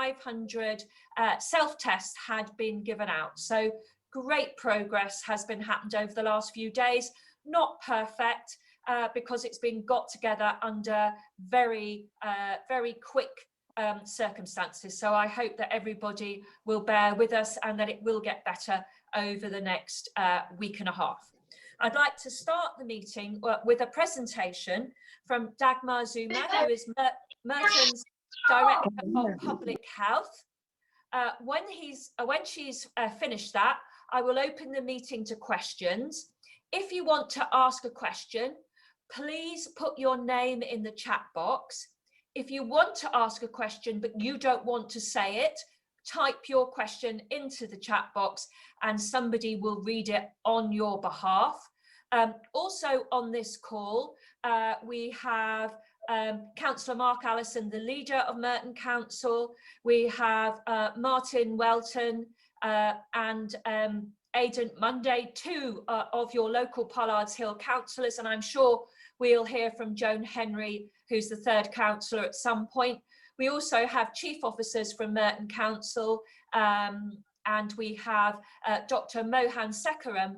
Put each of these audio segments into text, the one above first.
500 self-tests had been given out. So great progress has been happened over the last few days. Not perfect, because it's been got together under very quick circumstances. So I hope that everybody will bear with us and that it will get better over the next week and a half. I'd like to start the meeting with a presentation from Dagmar Zuma, who is Merton's Director of Public Health. When she's finished that, I will open the meeting to questions. If you want to ask a question, please put your name in the chat box. If you want to ask a question but you don't want to say it, type your question into the chat box and somebody will read it on your behalf. Also on this call, we have Councillor Mark Allison, the leader of Merton Council. We have Martin Welton and Aidan Monday, two of your local Pollards Hill councillors, and I'm sure we'll hear from Joan Henry, who's the third councillor at some point. We also have chief officers from Merton Council, and we have Dr. Mohan Sekaram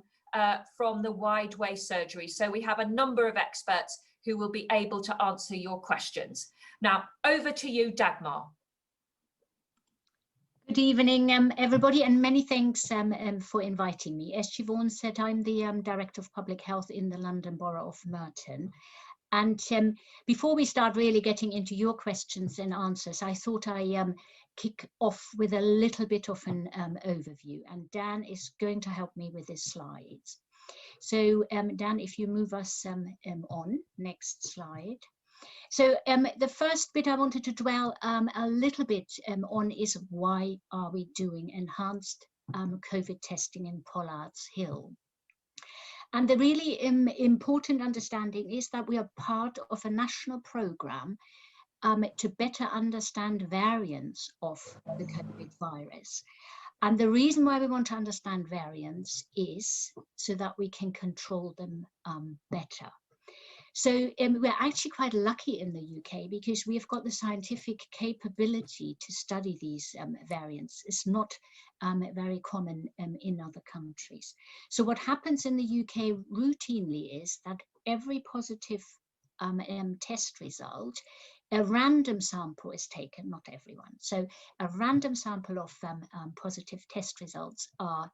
from the Wide Way Surgery. So we have a number of experts who will be able to answer your questions. Now, over to you, Dagmar. Good evening, everybody, and many thanks for inviting me. As Siobhain said, I'm the Director of Public Health in the London Borough of Merton. And before we start really getting into your questions and answers, I thought I kick off with a little bit of an overview. And Dan is going to help me with his slides. So Dan, if you move us on, next slide. So the first bit I wanted to dwell a little bit on is why are we doing enhanced COVID testing in Pollards Hill? And the really important understanding is that we are part of a national programme to better understand variants of the COVID virus. And the reason why we want to understand variants is so that we can control them better. So we're actually quite lucky in the UK because we've got the scientific capability to study these variants. It's not very common in other countries. So what happens in the UK routinely is that every positive test result, a random sample is taken, not everyone. So a random sample of positive test results are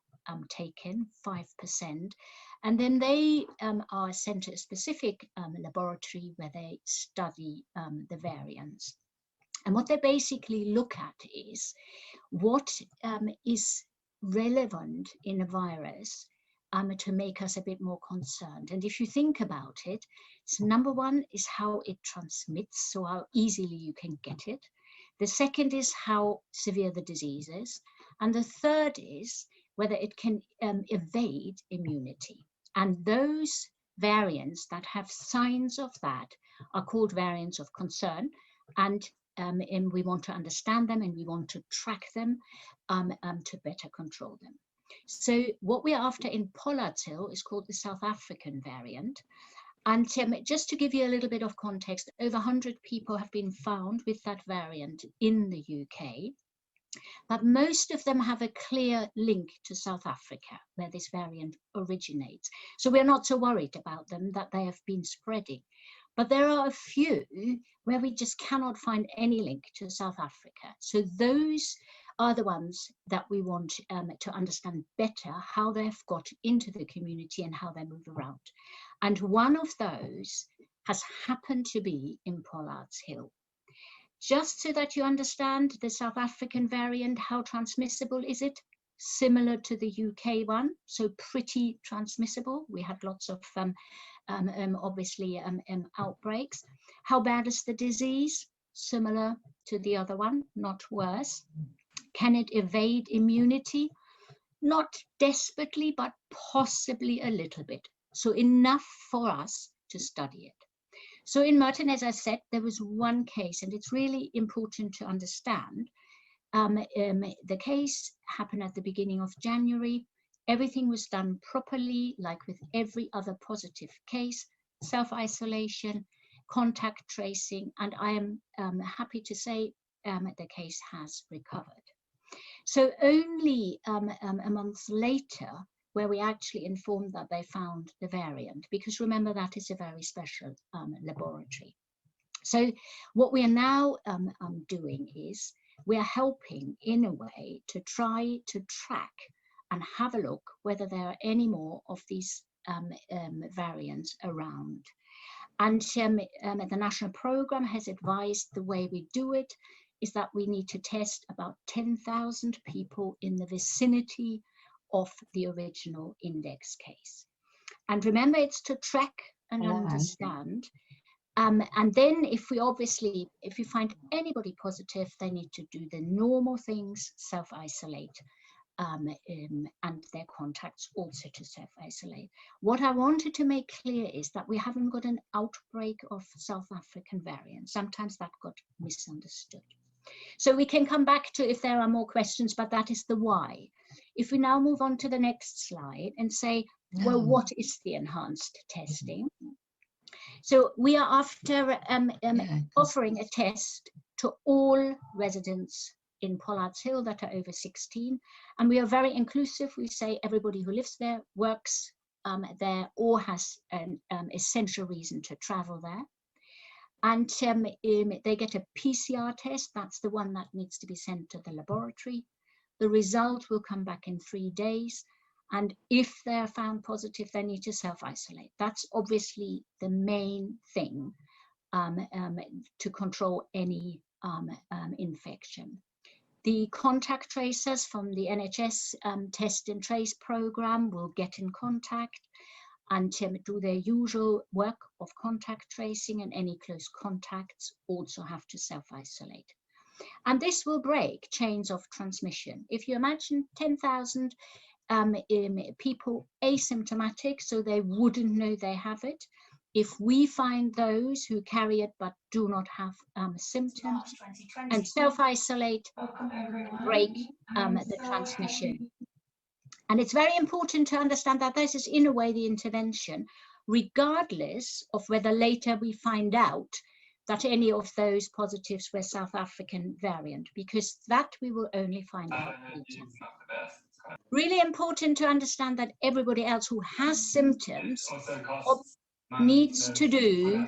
taken, 5%, and then they are sent to a specific laboratory where they study the variants. And what they basically look at is what is relevant in a virus to make us a bit more concerned. And if you think about it, so number one is how it transmits, so how easily you can get it. The second is how severe the disease is. And the third is whether it can evade immunity. And those variants that have signs of that are called variants of concern. And we want to understand them and we want to track them to better control them. So what we're after in Pollards Hill is called the South African variant. And just to give you a little bit of context, over 100 people have been found with that variant in the UK. But most of them have a clear link to South Africa, where this variant originates. So we're not so worried about them that they have been spreading. But there are a few where we just cannot find any link to South Africa. So those are the ones that we want to understand better how they've got into the community and how they move around. And one of those has happened to be in Pollards Hill. Just so that you understand the South African variant, how transmissible is it? Similar to the UK one, so pretty transmissible. We had lots of obviously outbreaks. How bad is the disease? Similar to the other one, not worse. Can it evade immunity? Not desperately, but possibly a little bit. So enough for us to study it. So in Merton, as I said, there was one case, and it's really important to understand. The case happened at the beginning of January. Everything was done properly, like with every other positive case, self-isolation, contact tracing, and I am happy to say the case has recovered. So only a month later, where we actually informed that they found the variant, because remember that is a very special laboratory. So what we are now doing is we are helping in a way to try to track and have a look whether there are any more of these variants around. And the national programme has advised the way we do it is that we need to test about 10,000 people in the vicinity of the original index case. And remember, it's to track and understand. And then if you find anybody positive, they need to do the normal things, self-isolate, and their contacts also to self-isolate. What I wanted to make clear is that we haven't got an outbreak of South African variants. Sometimes that got misunderstood. So we can come back to if there are more questions, but that is the why. If we now move on to the next slide and say, well, what is the enhanced testing? So we are after offering a test to all residents in Pollards Hill that are over 16, and we are very inclusive. We say everybody who lives there, works there, or has an essential reason to travel there. And they get a PCR test. That's the one that needs to be sent to the laboratory. The result will come back in 3 days. And if they're found positive, they need to self-isolate. That's obviously the main thing to control any infection. The contact tracers from the NHS Test and Trace programme will get in contact and do their usual work of contact tracing, and any close contacts also have to self-isolate. And this will break chains of transmission. If you imagine 10,000 people asymptomatic, so they wouldn't know they have it. If we find those who carry it but do not have symptoms and self-isolate, break the transmission. And it's very important to understand that this is in a way the intervention, regardless of whether later we find out that any of those positives were South African variant, because that we will only find out later. Really important to understand that everybody else who has symptoms needs to do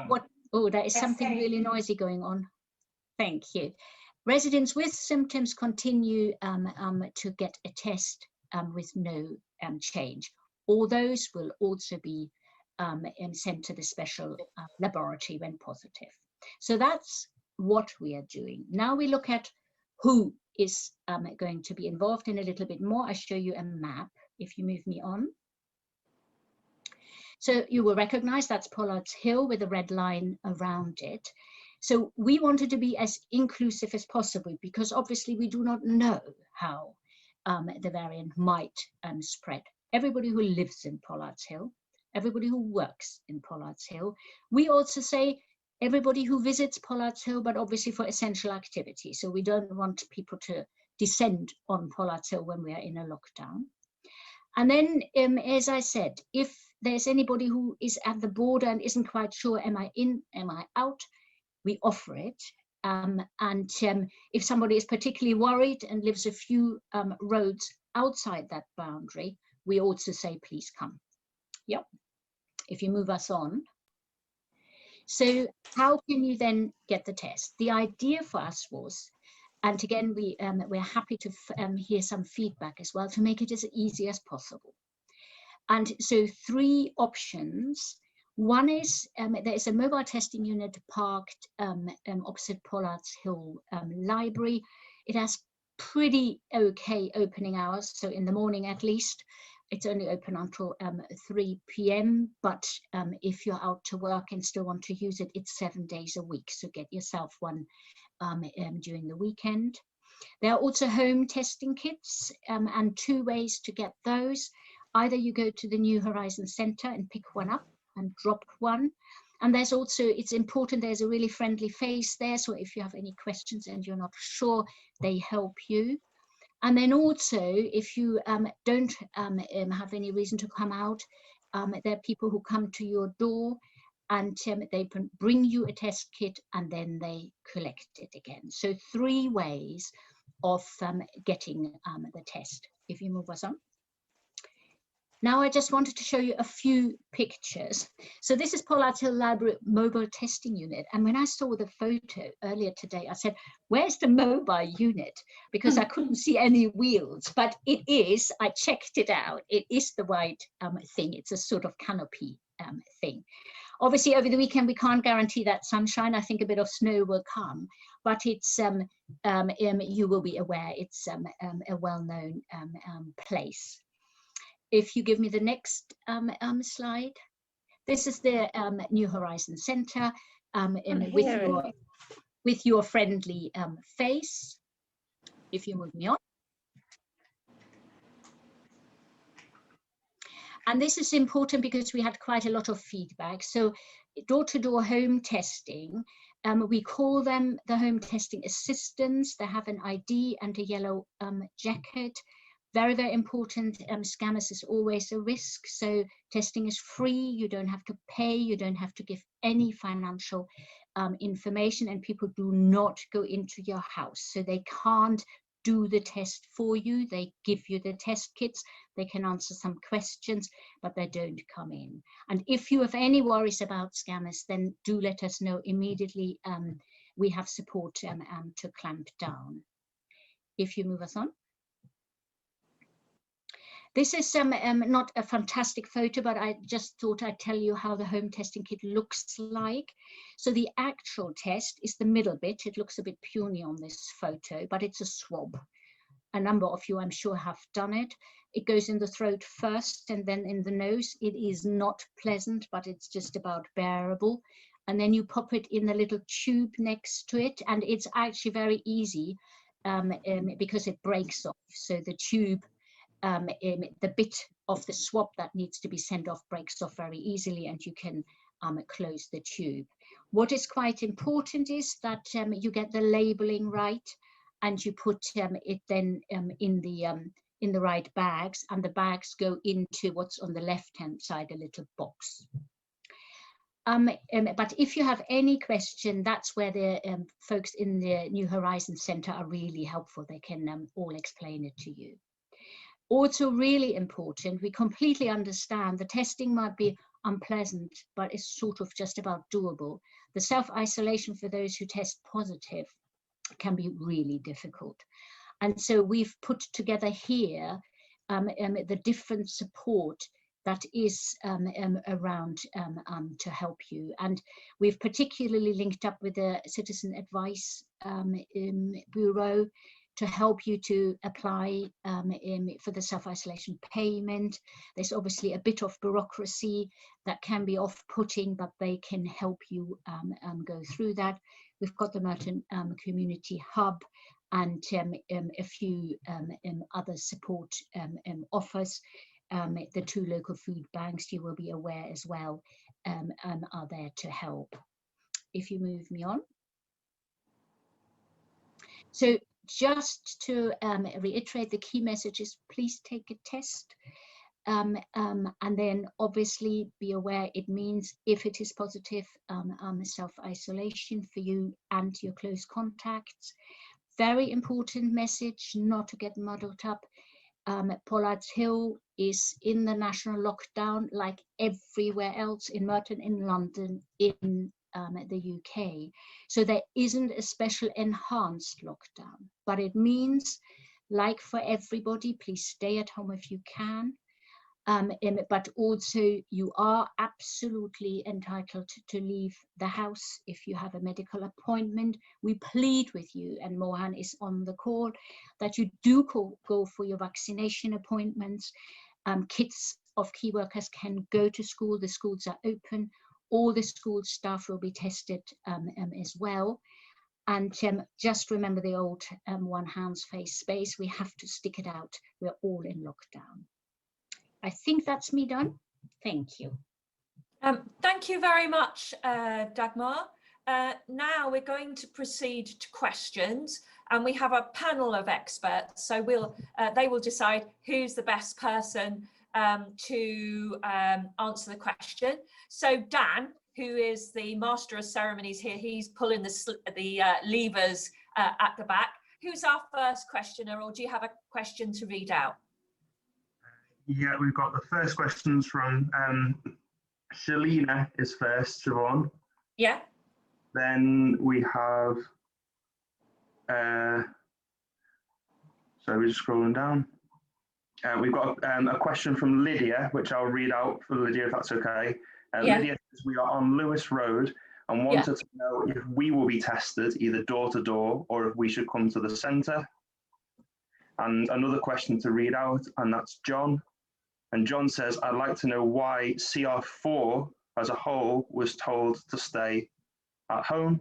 what, oh, there is something really noisy going on. Thank you. Residents with symptoms continue to get a test with no change. All those will also be sent to the special laboratory when positive. So that's what we are doing. Now we look at who is going to be involved in a little bit more. I show you a map if you move me on. So you will recognize that's Pollards Hill with a red line around it. So we wanted to be as inclusive as possible, because obviously we do not know how the variant might spread. Everybody who lives in Pollards Hill, everybody who works in Pollards Hill. We also say everybody who visits Pollards Hill, but obviously for essential activity. So we don't want people to descend on Pollards Hill when we are in a lockdown. And then, as I said, if there's anybody who is at the border and isn't quite sure, am I in, am I out, we offer it. And if somebody is particularly worried and lives a few roads outside that boundary, we also say, please come. Yep. If you move us on. So how can you then get the test? The idea for us was, and again, we're happy to hear some feedback as well, to make it as easy as possible. And so 3 options. One is there is a mobile testing unit parked opposite Pollards Hill Library. It has pretty okay opening hours. So in the morning, at least, it's only open until 3 p.m. But if you're out to work and still want to use it, it's 7 days a week. So get yourself one during the weekend. There are also home testing kits, and 2 ways to get those. Either you go to the New Horizons Centre and pick one up and drop one. And there's also, it's important, there's a really friendly face there. So if you have any questions and you're not sure, they help you. And then also, if you don't have any reason to come out, there are people who come to your door and they bring you a test kit and then they collect it again. So 3 ways of getting the test. If you move us on. Now I just wanted to show you a few pictures. So this is Pollards Hill Library mobile testing unit. And when I saw the photo earlier today, I said, where's the mobile unit? Because I couldn't see any wheels, but it is, I checked it out. It is the white thing. It's a sort of canopy thing. Obviously over the weekend, we can't guarantee that sunshine. I think a bit of snow will come, but it's, you will be aware it's a well-known place. If you give me the next slide, this is the New Horizons Centre with your friendly face. If you move me on. And this is important because we had quite a lot of feedback. So door-to-door home testing, we call them the home testing assistants. They have an ID and a yellow jacket. Very, very important. Scammers is always a risk. So testing is free. You don't have to pay. You don't have to give any financial information, and people do not go into your house. So they can't do the test for you. They give you the test kits. They can answer some questions, but they don't come in. And if you have any worries about scammers, then do let us know immediately. We have support to clamp down. If you move us on. This is not a fantastic photo, but I just thought I'd tell you how the home testing kit looks like. So the actual test is the middle bit. It looks a bit puny on this photo, but it's a swab. A number of you, I'm sure, have done it. It goes in the throat first and then in the nose. It is not pleasant, but it's just about bearable. And then you pop it in the little tube next to it, and it's actually very easy because it breaks off. So the tube, the bit of the swab that needs to be sent off breaks off very easily, and you can close the tube. What is quite important is that you get the labeling right, and you put it then in the right bags, and the bags go into what's on the left-hand side, a little box. But if you have any question, that's where the folks in the New Horizons Centre are really helpful. They can all explain it to you. Also really important, we completely understand the testing might be unpleasant, but it's sort of just about doable. The self-isolation for those who test positive can be really difficult. And so we've put together here the different support that is around to help you. And we've particularly linked up with the Citizen Advice Bureau to help you to apply for the self-isolation payment. There's obviously a bit of bureaucracy that can be off-putting, but they can help you go through that. We've got the Merton Community Hub and a few other support offers. The 2 local food banks, you will be aware as well, are there to help. If you move me on. So just to reiterate the key messages, please take a test. And then obviously be aware it means if it is positive, self-isolation for you and your close contacts. Very important message, not to get muddled up. Pollards Hill is in the national lockdown like everywhere else, in Merton, in London, in the UK. So there isn't a special enhanced lockdown, but it means, like for everybody, please stay at home if you can. But also you are absolutely entitled to leave the house if you have a medical appointment. We plead with you, and Mohan is on the call, that you do go for your vaccination appointments. Kids of key workers can go to school. The schools are open. All the school staff will be tested as well. And just remember the old one hands, face, space. We have to stick it out. We're all in lockdown. I think that's me done. Thank you. Thank you very much, Dagmar. Now we're going to proceed to questions, and we have a panel of experts. So they will decide who's the best person to answer the question. So Dan, who is the master of ceremonies here. He's pulling the levers at the back. Who's our first questioner, or do you have a question to read out? Yeah, we've got the first questions from Shalina is first, Siobhain. Yeah. Then we have, so we're just scrolling down. We've got a question from Lydia, which I'll read out for Lydia, if that's okay. Yeah. Lydia says, we are on Lewis Road and wanted to know if we will be tested either door to door or if we should come to the centre. And another question to read out, and that's John. And John says, I'd like to know why CR4 as a whole was told to stay at home,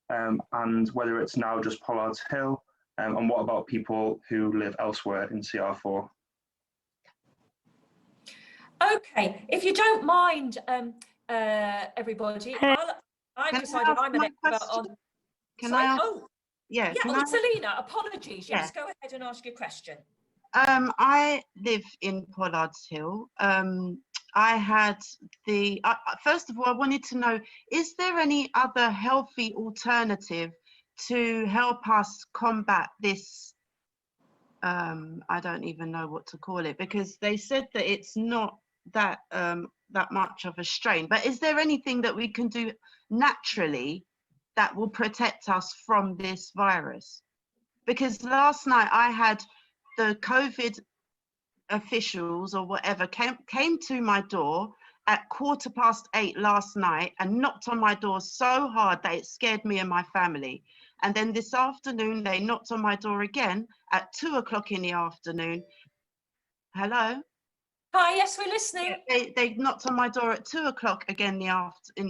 and whether it's now just Pollards Hill, and what about people who live elsewhere in CR4? Okay, if you don't mind, everybody, I've decided I'm an expert on. Can I ask? Yeah, Selena, apologies. Yes, go ahead and ask your question. I live in Pollards Hill. I had first of all, I wanted to know, is there any other healthy alternative to help us combat this? I don't even know what to call it, because they said that it's not that much of a strain, but is there anything that we can do naturally that will protect us from this virus? Because last night I had the COVID officials or whatever came to my door at 8:15 last night and knocked on my door so hard that it scared me and my family. And then this afternoon they knocked on my door again at 2 o'clock in the afternoon. Hello? Hi, yes, we're listening. They knocked on my door at 2 o'clock again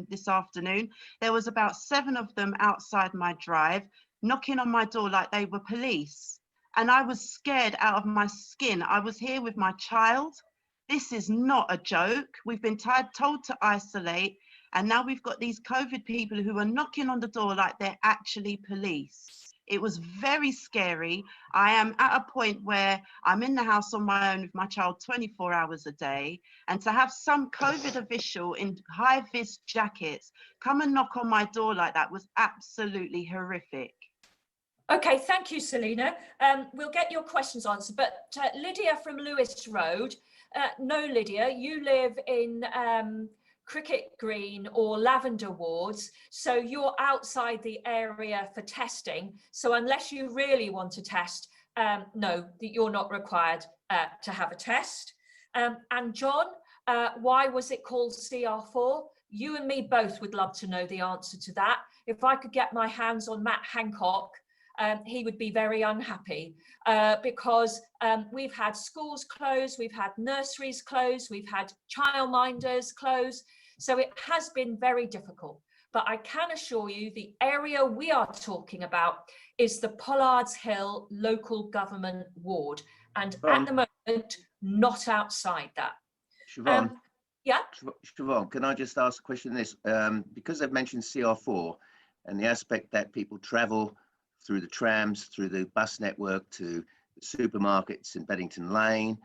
this afternoon. There was about 7 of them outside my drive, knocking on my door like they were police. And I was scared out of my skin. I was here with my child. This is not a joke. We've been told to isolate, and now we've got these COVID people who are knocking on the door like they're actually police. It was very scary. I am at a point where I'm in the house on my own with my child 24 hours a day, and to have some COVID official in high-vis jackets come and knock on my door like that was absolutely horrific. Okay, thank you, Selena. We'll get your questions answered, but Lydia from Lewis Road. No, Lydia, you live in Cricket Green or Lavender Wards, so you're outside the area for testing. So unless you really want to test, no, you're not required to have a test. And John, why was it called CR4? You and me both would love to know the answer to that. If I could get my hands on Matt Hancock, he would be very unhappy because we've had schools closed, we've had nurseries closed, we've had childminders closed. So it has been very difficult. But I can assure you the area we are talking about is the Pollards Hill local government ward. And at the moment, not outside that. Siobhain, yeah? Siobhain, can I just ask a question this? Because they've mentioned CR4 and the aspect that people travel through the trams, through the bus network to the supermarkets in Beddington Lane,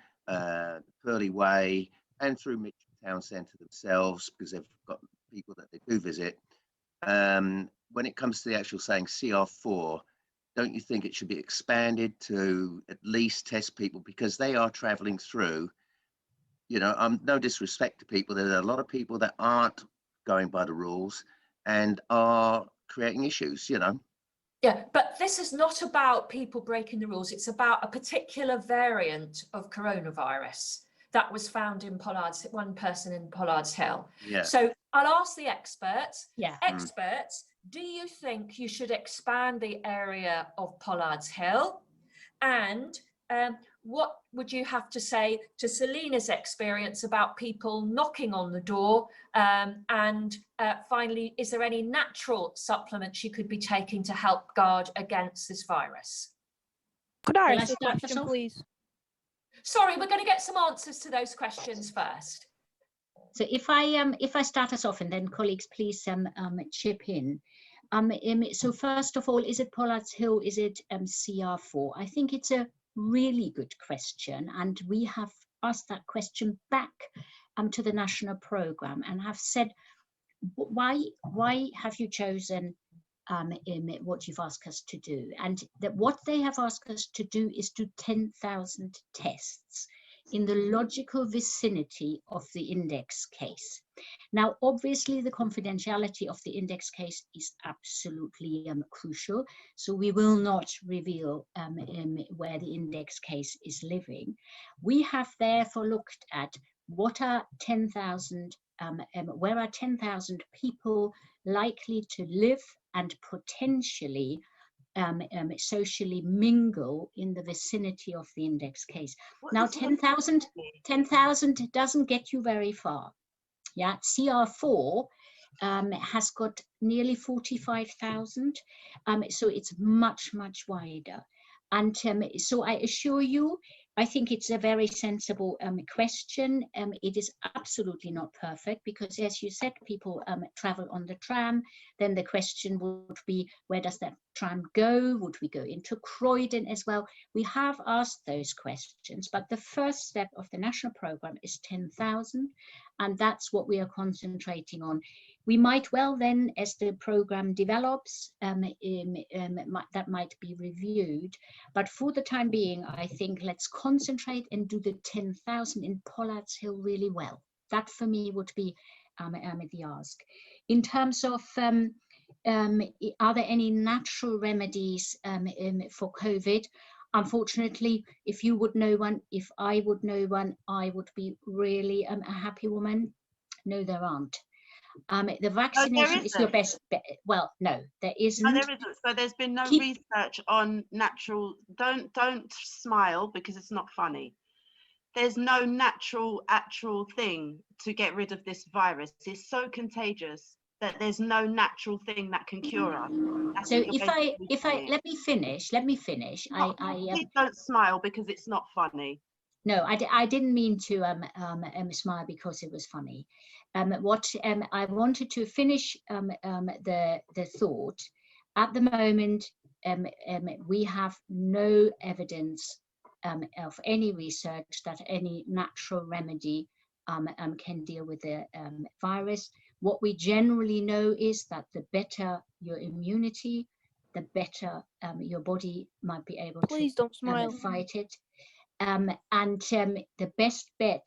Purley Way, and through Mitchell Town Centre themselves, because they've got people that they do visit. When it comes to the actual saying CR4, don't you think it should be expanded to at least test people, because they are travelling through, you know, no disrespect to people, there are a lot of people that aren't going by the rules and are creating issues, you know. Yeah, but this is not about people breaking the rules. It's about a particular variant of coronavirus that was found in Pollards, one person in Pollards Hill. Yeah. So I'll ask the experts. Yeah. Experts, do you think you should expand the area of Pollards Hill? And what would you have to say to Selena's experience about people knocking on the door? And finally, is there any natural supplement she could be taking to help guard against this virus? Could I ask a question, please? Sorry, we're going to get some answers to those questions first. So if I start us off, and then colleagues, please chip in. So first of all, is it Pollards Hill? Is it CR4? I think it's a really good question, and we have asked that question back to the national programme and have said why have you chosen what you've asked us to do? And that what they have asked us to do is do 10,000 tests in the logical vicinity of the index case. Now, obviously, the confidentiality of the index case is absolutely crucial, so we will not reveal where the index case is living. We have therefore looked at what are 10,000, where are 10,000 people likely to live and potentially socially mingle in the vicinity of the index case. Now, 10,000 doesn't get you very far. Yeah, CR4 has got nearly 45,000, so it's much, much wider. And so I assure you, I think it's a very sensible question. It is absolutely not perfect because, as you said, people travel on the tram. Then the question would be, where does that tram go? Would we go into Croydon as well? We have asked those questions, but the first step of the national programme is 10,000, and that's what we are concentrating on. We might well then, as the programme develops, that might be reviewed. But for the time being, I think let's concentrate and do the 10,000 in Pollards Hill really well. That for me would be the ask. In terms of, are there any natural remedies for COVID? Unfortunately, if you would know one, if I would know one, I would be really a happy woman. No, there aren't. The vaccination is your best bet. Well, no, there isn't. No, there isn't. So there's been no research on natural. Don't smile because it's not funny. There's no actual thing to get rid of this virus. It's so contagious that there's no natural thing that can cure us. That's so if I let me finish. Please don't smile because it's not funny. No, I didn't mean to smile because it was funny. What I wanted to finish the thought. At the moment, we have no evidence of any research that any natural remedy can deal with the virus. What we generally know is that the better your immunity, the better your body might be able to fight it. And the best bet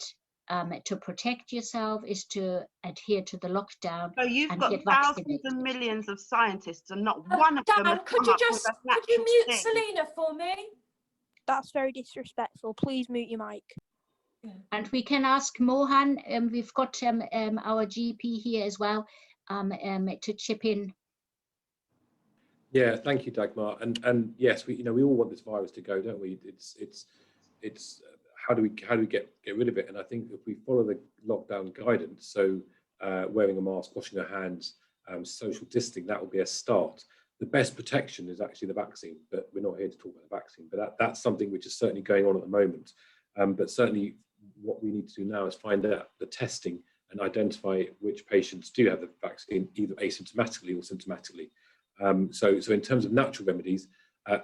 to protect yourself is to adhere to the lockdown. So you've got thousands and millions of scientists, and not one of them has could you mute Selena for me? That's very disrespectful. Please mute your mic. And we can ask Mohan. We've got our GP here as well to chip in. Yeah, thank you, Dagmar. And yes, we all want this virus to go, don't we? It's how do we get rid of it? And I think if we follow the lockdown guidance, so wearing a mask, washing our hands, social distancing, that will be a start. The best protection is actually the vaccine, but we're not here to talk about the vaccine. But that's something which is certainly going on at the moment. But certainly, what we need to do now is find out the testing and identify which patients do have the vaccine, either asymptomatically or symptomatically. So in terms of natural remedies,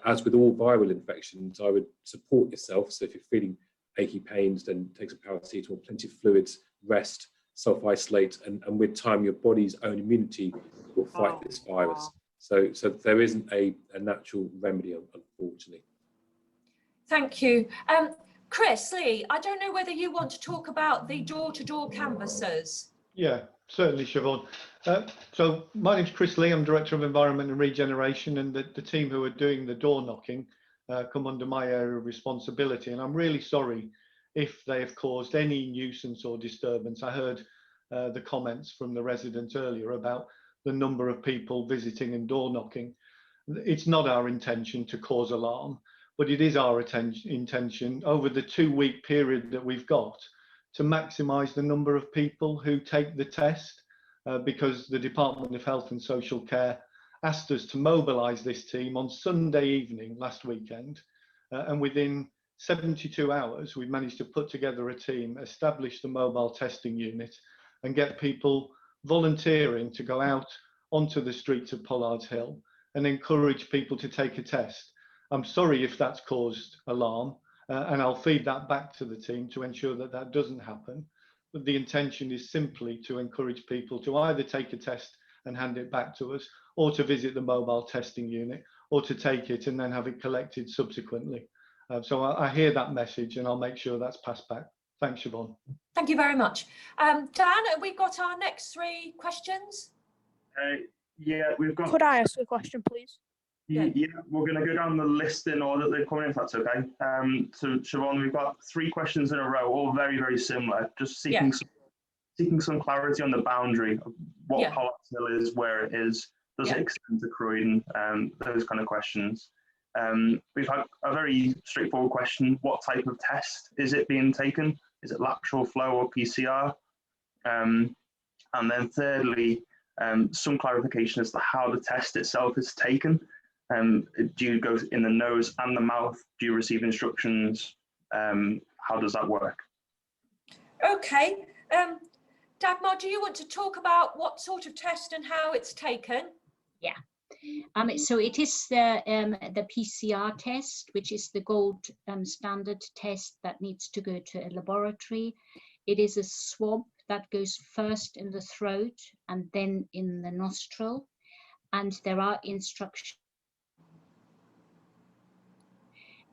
as with all viral infections, I would support yourself. So if you're feeling achy pains, then take some paracetamol, plenty of fluids, rest, self-isolate, and with time, your body's own immunity will fight this virus. So there isn't a natural remedy, unfortunately. Thank you. Chris, Lee, I don't know whether you want to talk about the door-to-door canvassers. Yeah, certainly, Siobhain. So my name's Chris Lee. I'm Director of Environment and Regeneration, and the team who are doing the door knocking come under my area of responsibility. And I'm really sorry if they have caused any nuisance or disturbance. I heard the comments from the residents earlier about the number of people visiting and door knocking. It's not our intention to cause alarm, but it is our intention over the 2-week period that we've got to maximise the number of people who take the test, because the Department of Health and Social Care asked us to mobilise this team on Sunday evening last weekend, and within 72 hours we've managed to put together a team, establish the mobile testing unit, and get people volunteering to go out onto the streets of Pollards Hill and encourage people to take a test. I'm sorry if that's caused alarm, and I'll feed that back to the team to ensure that that doesn't happen. the intention is simply to encourage people to either take a test and hand it back to us, or to visit the mobile testing unit, or to take it and then have it collected subsequently. So I hear that message, and I'll make sure that's passed back. Thanks, Siobhain. Thank you very much. Dan, have we got our next 3 questions? Yeah, we've got. Could I ask a question, please? Yeah, we're going to go down the list in order they're coming in, if that's okay. So Siobhain, we've got 3 questions in a row, all very, very similar. Just seeking some clarity on the boundary of what Pollards Hill is, where it is, does it extend to Croydon, those kind of questions. We've had a very straightforward question: what type of test is it being taken? Is it lateral flow or PCR? And then thirdly, some clarification as to how the test itself is taken. Do you go in the nose and the mouth? Do you receive instructions? How does that work? Okay. Dagmar, do you want to talk about what sort of test and how it's taken? Yeah. So it is the PCR test, which is the gold standard test that needs to go to a laboratory. It is a swab that goes first in the throat and then in the nostril, and there are instructions.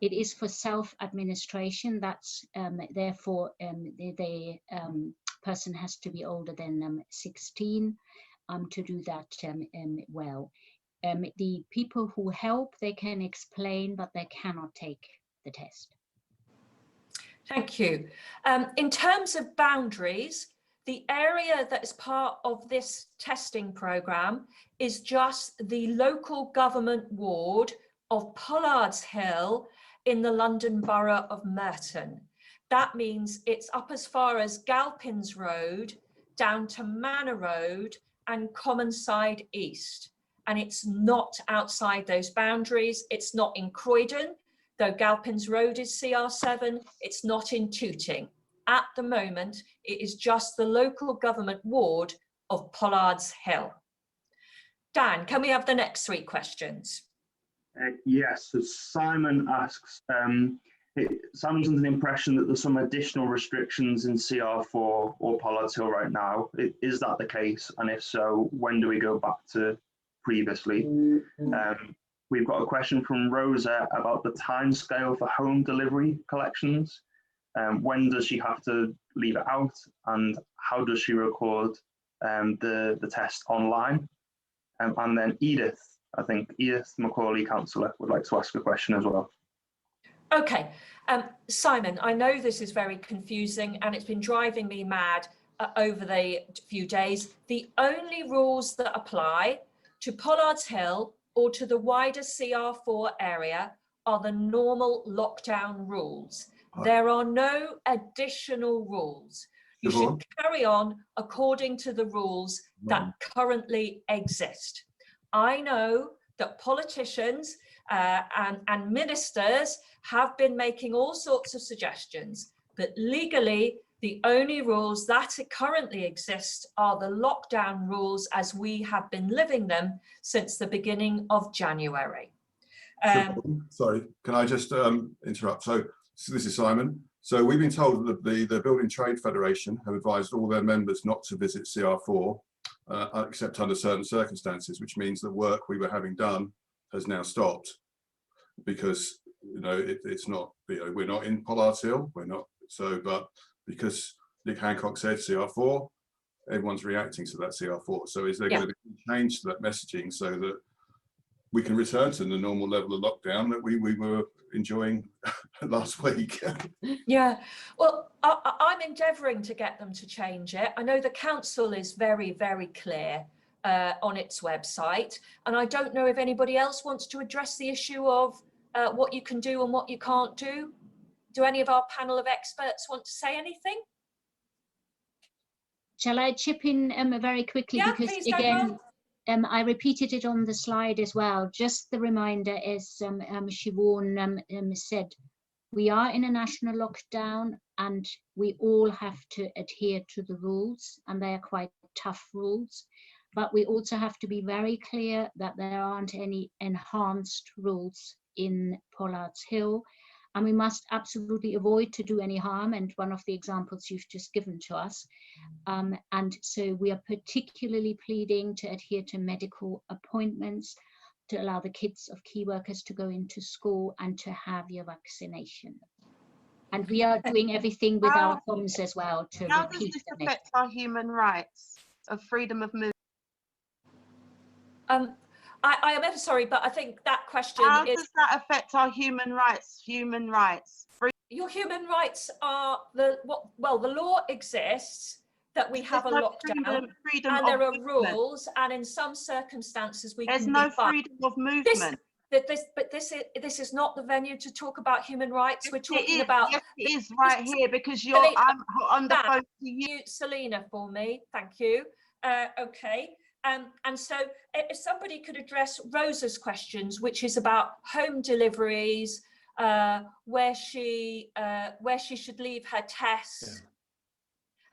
It is for self-administration. That's therefore the person has to be older than 16 to do that well. The people who help, they can explain, but they cannot take the test. Thank you. In terms of boundaries, the area that is part of this testing programme is just the local government ward of Pollards Hill in the London Borough of Merton. That means it's up as far as Galpins Road, down to Manor Road and Commonside East. And it's not outside those boundaries. It's not in Croydon, though Galpins Road is CR7, it's not in Tooting. At the moment, it is just the local government ward of Pollards Hill. Dan, can we have the next 3 questions? Yes, so Simon asks, Simon's under the impression that there's some additional restrictions in CR4 or Pollards Hill right now. Is that the case? And if so, when do we go back to previously? We've got a question from Rosa about the timescale for home delivery collections. When does she have to leave it out, and how does she record the test online? And then Edith, I think Edith Macaulay, councillor, would like to ask a question as well. Okay, Simon, I know this is very confusing and it's been driving me mad over the few days. The only rules that apply to Pollards Hill or to the wider CR4 area are the normal lockdown rules. There are no additional rules. You should carry on according to the rules that currently exist. I know that politicians and ministers have been making all sorts of suggestions, but legally, the only rules that currently exist are the lockdown rules as we have been living them since the beginning of January. Sorry, can I just interrupt? So this is Simon. So we've been told that the Building Trade Federation have advised all their members not to visit CR4 except under certain circumstances, which means the work we were having done has now stopped because it's not, we're not in Pollards Hill, we're not, so, but because Nick Hancock said CR4, everyone's reacting to that CR4. So is there going to be a change to that messaging so that we can return to the normal level of lockdown that we were enjoying last week? Yeah, well, I'm endeavouring to get them to change it. I know the council is very, very clear on its website, and I don't know if anybody else wants to address the issue of what you can do and what you can't do. Do any of our panel of experts want to say anything? Shall I chip in very quickly? Yeah, because please, again, I repeated it on the slide as well. Just the reminder, as Siobhain said, we are in a national lockdown and we all have to adhere to the rules, and they are quite tough rules. But we also have to be very clear that there aren't any enhanced rules in Pollards Hill. and we must absolutely avoid to do any harm, and one of the examples you've just given to us. And so we are particularly pleading to adhere to medical appointments, to allow the kids of key workers to go into school, and to have your vaccination. And we are doing everything with our comms as well to How does repeat this the affect our human rights of freedom of movement? I am ever sorry, but I think that question How is... does that affect our human rights? Your human rights are the law exists that we have a lockdown, and there are rules, and in some circumstances we There's can no be fined. freedom of movement. This is not the venue to talk about human rights. We're talking about... Yes, it is right here, because I'm on the phone to you. Selena, for me, thank you. Okay. And so if somebody could address Rosa's questions, which is about home deliveries, where she should leave her test,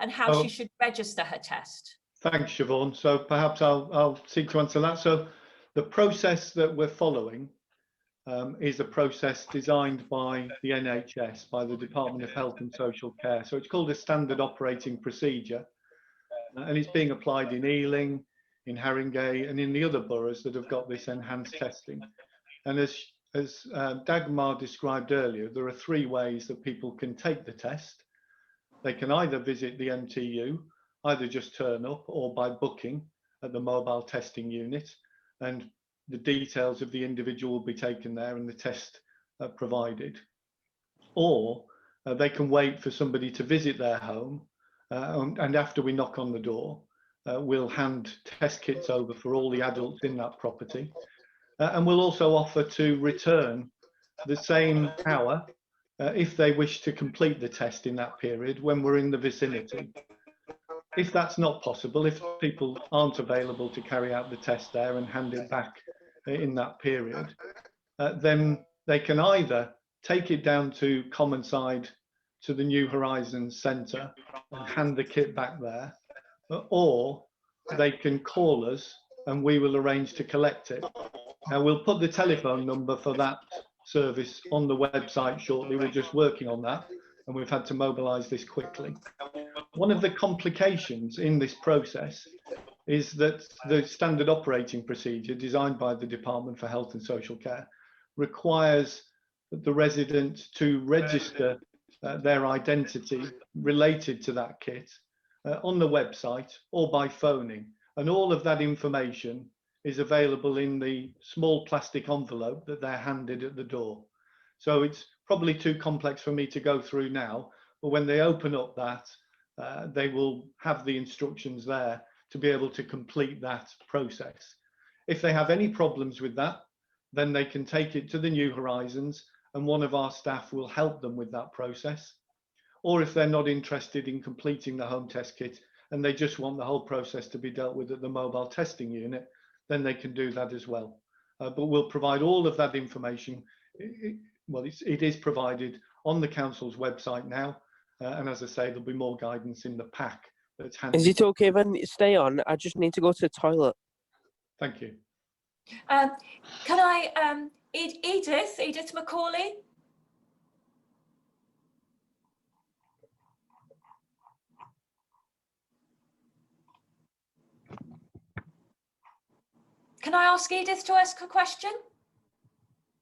and how she should register her test. Thanks, Siobhain. So perhaps I'll seek to answer that. So the process that we're following is a process designed by the NHS, by the Department of Health and Social Care. So it's called a standard operating procedure, and it's being applied in Ealing, in Haringey, and in the other boroughs that have got this enhanced testing. And as Dagmar described earlier, there are 3 ways that people can take the test. They can either visit the MTU, either just turn up, or by booking at the mobile testing unit, and the details of the individual will be taken there and the test provided. Or they can wait for somebody to visit their home, and after we knock on the door, we'll hand test kits over for all the adults in that property, and we'll also offer to return the same hour if they wish to complete the test in that period when we're in the vicinity. If that's not possible, if people aren't available to carry out the test there and hand it back in that period, then they can either take it down to Commonside to the New Horizons Centre and hand the kit back there, or they can call us and we will arrange to collect it. Now, we'll put the telephone number for that service on the website shortly. We're just working on that, and we've had to mobilise this quickly. One of the complications in this process is that the standard operating procedure designed by the Department for Health and Social Care requires the resident to register their identity related to that kit on the website or by phoning, and all of that information is available in the small plastic envelope that they're handed at the door. So it's probably too complex for me to go through now, but when they open up that, they will have the instructions there to be able to complete that process. If they have any problems with that, then they can take it to the New Horizons and one of our staff will help them with that process. Or if they're not interested in completing the home test kit and they just want the whole process to be dealt with at the mobile testing unit, then they can do that as well. But we'll provide all of that information. It is provided on the council's website now. And as I say, there'll be more guidance in the pack that's handed. Is it okay if I stay on? I just need to go to the toilet. Thank you. Can I, Edith Macaulay? Can I ask Edith to ask a question?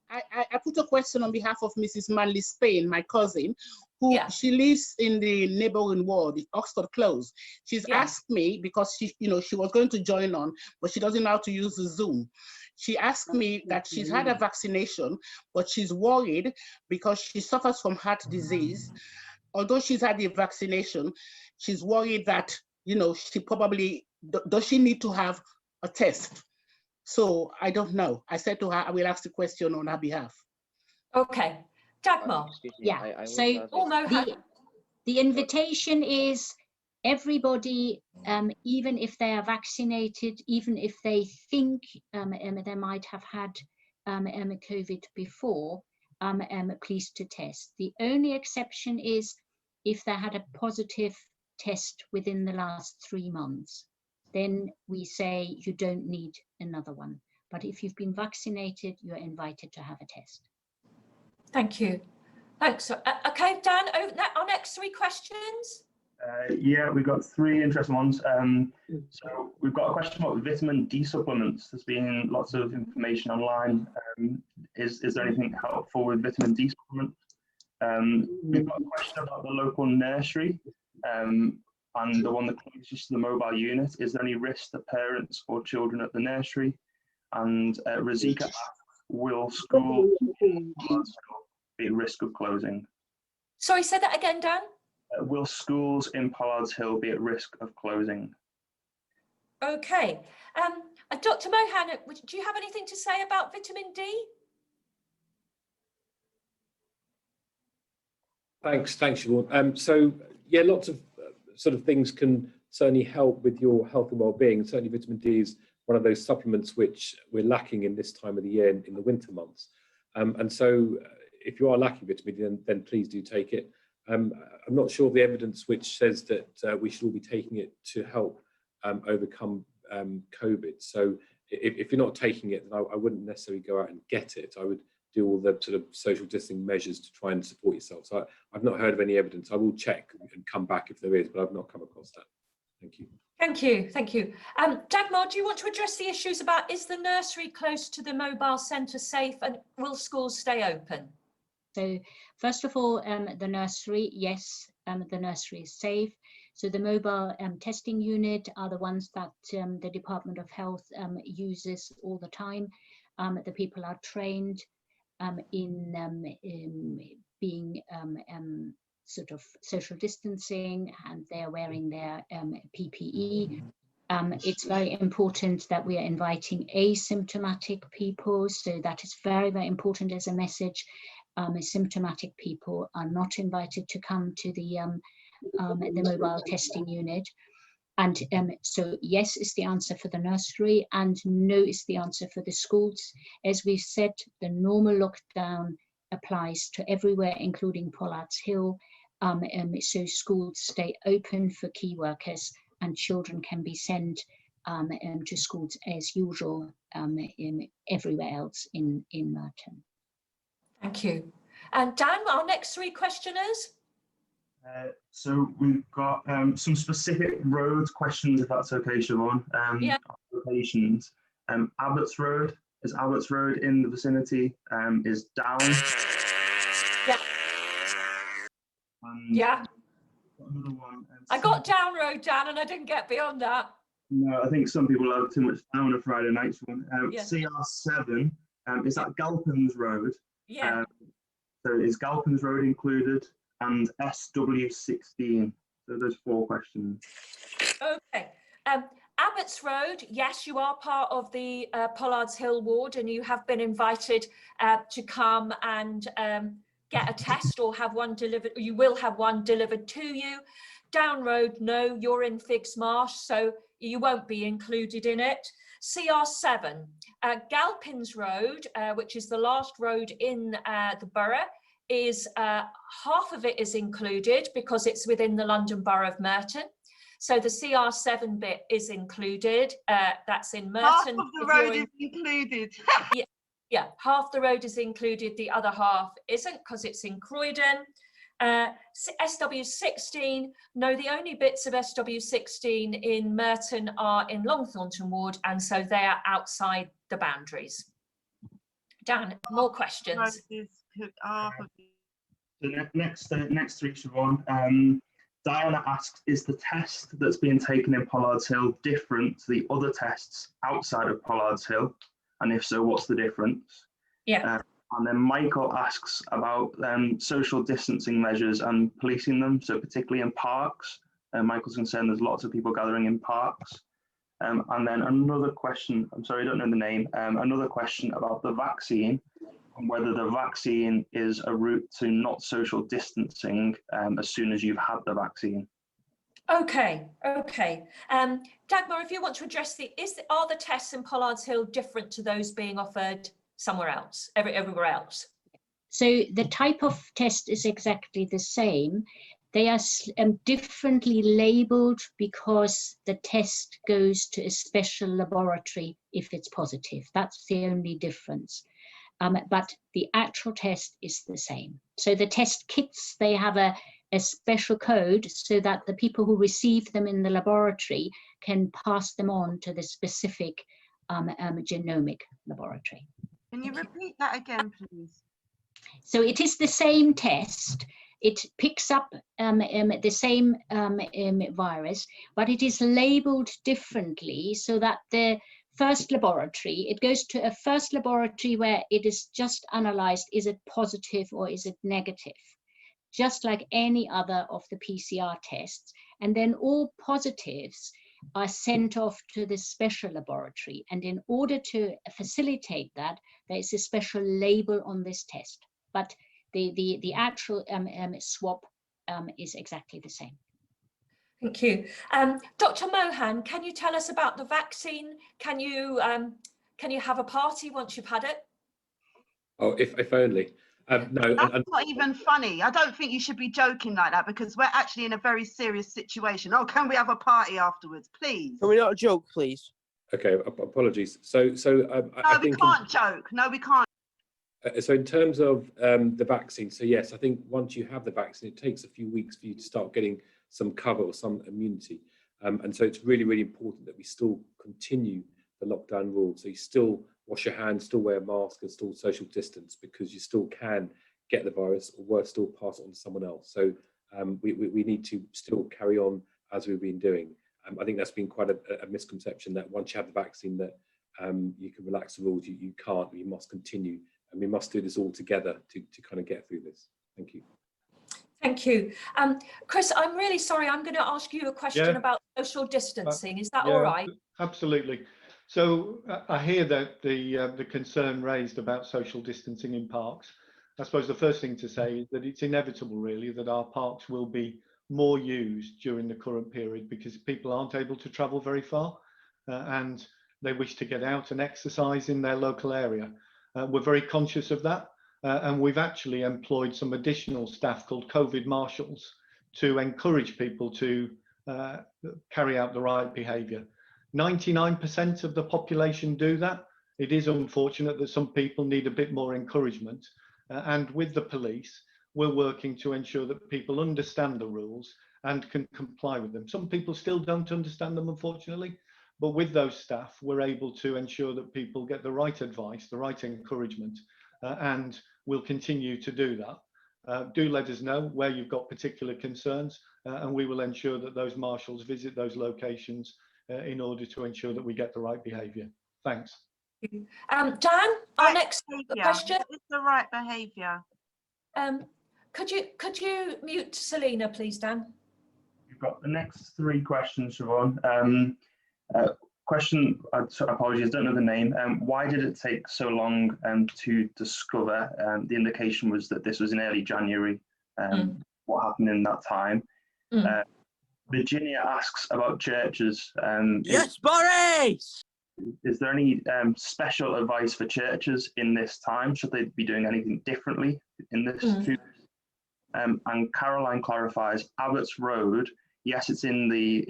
I put a question on behalf of Mrs. Manley Spain, my cousin, who she lives in the neighboring ward, Oxford Close. She's asked me because she was going to join on, but she doesn't know how to use the Zoom. She asked me that she's had a vaccination, but she's worried because she suffers from heart disease. Although she's had the vaccination, she's worried that, she probably, does she need to have a test? So I don't know. I said to her, I will ask the question on her behalf. Okay. Dagmar. Yeah, so the invitation is everybody, even if they are vaccinated, even if they think they might have had COVID before, please to test. The only exception is if they had a positive test within the last 3 months. Then we say you don't need another one. But if you've been vaccinated, you're invited to have a test. Thank you. Thanks. Okay, Dan, our next 3 questions. Yeah, we've got 3 interesting ones. So we've got a question about vitamin D supplements. There's been lots of information online. Is there anything helpful with vitamin D supplements? We've got a question about the local nursery and the one that closest to the mobile unit. Is there any risk to parents or children at the nursery? And Razika asks, will school be at risk of closing? Sorry, say that again, Dan. Will schools in Pollards Hill be at risk of closing? Okay. Dr. Mohan, do you have anything to say about vitamin D? Thanks, Siobhan. So yeah, lots of sort of things can certainly help with your health and well-being. Certainly vitamin D is one of those supplements which we're lacking in this time of the year in the winter months. And so if you are lacking vitamin D, then please do take it. I'm not sure of the evidence which says that we should all be taking it to help overcome COVID. So if you're not taking it, then I wouldn't necessarily go out and get it. I would do all the sort of social distancing measures to try and support yourself. So I've not heard of any evidence. I will check and come back if there is, but I've not come across that. Thank you. Thank you, thank you. Dagmar, do you want to address the issues about, is the nursery close to the mobile centre safe, and will schools stay open? So first of all, the nursery, yes, the nursery is safe. So the mobile testing unit are the ones that the Department of Health uses all the time. The people are trained in being sort of social distancing, and they're wearing their PPE. It's very important that we are inviting asymptomatic people. So that is very, very important as a message. Symptomatic people are not invited to come to the mobile testing unit. And so yes is the answer for the nursery, and no is the answer for the schools. As we said, the normal lockdown applies to everywhere, including Pollards Hill. So schools stay open for key workers, and children can be sent to schools as usual everywhere else in Merton. Thank you. And Dan, our next 3 questioners. So we've got some specific road questions, if that's okay, Siobhan. Yeah. Locations. Abbots Road. Is Abbots Road in the vicinity? Is Down? Yeah. Yeah. Another one. I got Down Road, Dan, and I didn't get beyond that. No, I think some people have too much fun on a Friday night one. Yeah. CR7. Is that Galpins Road? Yeah. So is Galpins Road included? And SW16. So there's 4 questions. Okay. Abbots Road, yes, you are part of the Pollards Hill ward, and you have been invited to come and get a test or have one delivered. You will have one delivered to you. Down Road, no, you're in Figs Marsh, so you won't be included in it. CR7, Galpins Road, which is the last road in the borough, is half of it is included because it's within the London Borough of Merton. So the CR7 bit is included. That's in Merton. Half of the road is included. Yeah, half the road is included. The other half isn't because it's in Croydon. SW16, no, the only bits of SW16 in Merton are in Longthornton ward, and so they are outside the boundaries. Dan, more questions. The next 3, Siobhan. Diana asks, is the test that's being taken in Pollards Hill different to the other tests outside of Pollards Hill? And if so, what's the difference? Yeah. And then Michael asks about social distancing measures and policing them, so particularly in parks. Michael's concerned there's lots of people gathering in parks. And then another question, I'm sorry, I don't know the name, another question about the vaccine, and whether the vaccine is a route to not social distancing as soon as you've had the vaccine. Okay, okay. Dagmar, if you want to address are the tests in Pollards Hill different to those being offered somewhere else, everywhere else? So the type of test is exactly the same. They are differently labeled because the test goes to a special laboratory if it's positive. That's the only difference. but the actual test is the same. So the test kits, they have a special code so that the people who receive them in the laboratory can pass them on to the specific genomic laboratory. Can you repeat that again, please? So it is the same test. It picks up the same virus, but it is labeled differently so that the first laboratory, it goes to a first laboratory where it is just analyzed, is it positive or is it negative? Just like any other of the PCR tests. And then all positives are sent off to this special laboratory. And in order to facilitate that, there is a special label on this test. But the actual swab is exactly the same. Thank you. Dr. Mohan, can you tell us about the vaccine? Can you have a party once you've had it? Oh, if only. No, that's not even funny. I don't think you should be joking like that, because we're actually in a very serious situation. Oh, can we have a party afterwards, please? Can we not joke, please? Okay, apologies. So no, I we think can't joke. No, we can't. So in terms of the vaccine, so yes, I think once you have the vaccine, it takes a few weeks for you to start getting some cover or some immunity. And so it's really, really important that we still continue the lockdown rules. So you still wash your hands, still wear a mask and still social distance, because you still can get the virus, or worse still, pass it on to someone else. So we need to still carry on as we've been doing. I think that's been quite a misconception that once you have the vaccine that you can relax the rules. You can't, you must continue. And we must do this all together to kind of get through this. Thank you. Thank you. Chris, I'm really sorry. I'm going to ask you a question about social distancing. Is that all right? Absolutely. So I hear that the concern raised about social distancing in parks. I suppose the first thing to say is that it's inevitable, really, that our parks will be more used during the current period because people aren't able to travel very far and they wish to get out and exercise in their local area. We're very conscious of that. And we've actually employed some additional staff called COVID marshals to encourage people to carry out the right behaviour. 99% of the population do that. It is unfortunate that some people need a bit more encouragement. And with the police, we're working to ensure that people understand the rules and can comply with them. Some people still don't understand them, unfortunately. But with those staff, we're able to ensure that people get the right advice, the right encouragement, and we'll continue to do that. Do let us know where you've got particular concerns, and we will ensure that those marshals visit those locations in order to ensure that we get the right behaviour. Thanks. Dan, our next question. It's the right behaviour. Could you mute Selena, please, Dan? You've got the next three questions, Siobhain. Question, apologies, don't know the name. Why did it take so long to discover? The indication was that this was in early January. What happened in that time? Virginia asks about churches. Yes, Boris! Is there any special advice for churches in this time? Should they be doing anything differently in this? And Caroline clarifies, Abbott's Road, yes, it's in the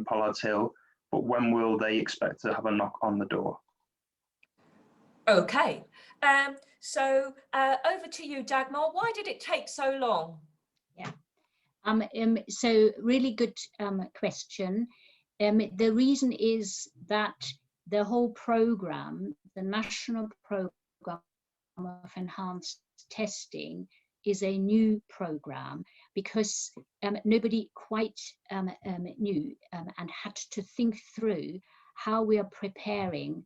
Pollards Hill, but when will they expect to have a knock on the door? Okay, so over to you, Dagmar. Why did it take so long? Yeah, so really good question. The reason is that the whole program, the national program of enhanced testing, is a new program because nobody quite knew and had to think through how we are preparing